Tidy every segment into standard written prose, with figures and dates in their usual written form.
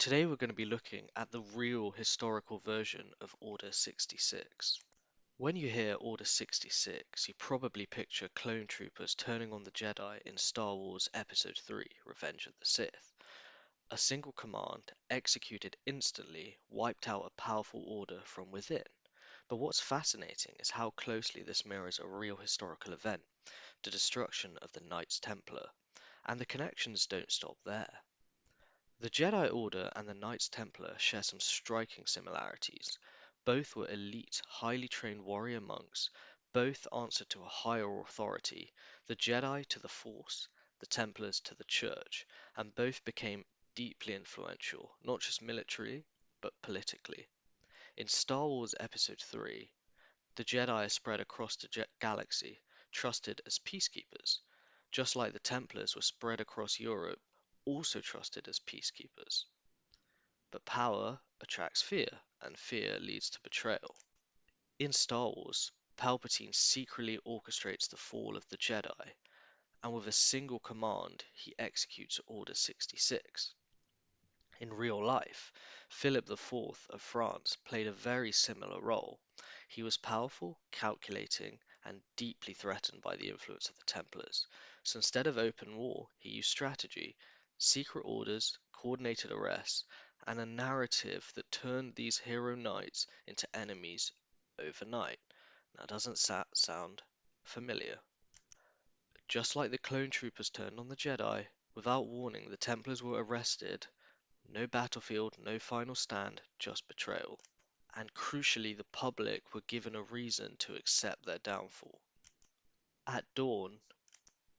Today we're going to be looking at the real historical version of Order 66. When you hear Order 66, you probably picture clone troopers turning on the Jedi in Star Wars Episode 3, Revenge of the Sith. A single command, executed instantly, wiped out a powerful order from within. But what's fascinating is how closely this mirrors a real historical event, the destruction of the Knights Templar. And the connections don't stop there. The Jedi Order and the Knights Templar share some striking similarities. Both were elite, highly trained warrior monks, both answered to a higher authority, the Jedi to the Force, the Templars to the Church, and both became deeply influential, not just militarily, but politically. In Star Wars Episode 3, the Jedi are spread across the galaxy, trusted as peacekeepers, just like the Templars were spread across Europe, also trusted as peacekeepers. But power attracts fear, and fear leads to betrayal. In Star Wars, Palpatine secretly orchestrates the fall of the Jedi, and with a single command, he executes Order 66. In real life, Philip IV of France played a very similar role. He was powerful, calculating, and deeply threatened by the influence of the Templars. So instead of open war, he used strategy, secret orders, coordinated arrests, and a narrative that turned these hero knights into enemies overnight. Now, doesn't that sound familiar? Just like the clone troopers turned on the Jedi, without warning, the Templars were arrested. No battlefield, no final stand, just betrayal. And crucially, the public were given a reason to accept their downfall. At dawn,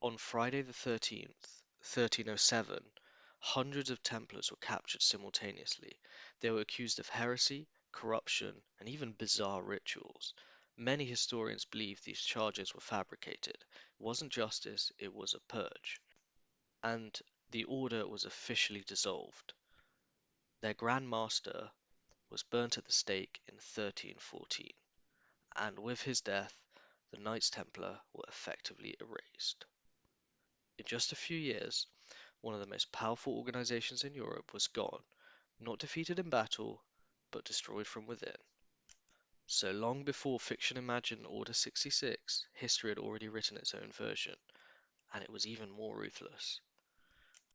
on Friday the 13th, 1307, hundreds of Templars were captured simultaneously. They were accused of heresy, corruption, and even bizarre rituals. Many historians believe these charges were fabricated. It wasn't justice, it was a purge. And the order was officially dissolved. Their Grand Master was burnt at the stake in 1314, and with his death, the Knights Templar were effectively erased. In just a few years, one of the most powerful organizations in Europe was gone, not defeated in battle, but destroyed from within. So long before fiction imagined Order 66, history had already written its own version, and it was even more ruthless.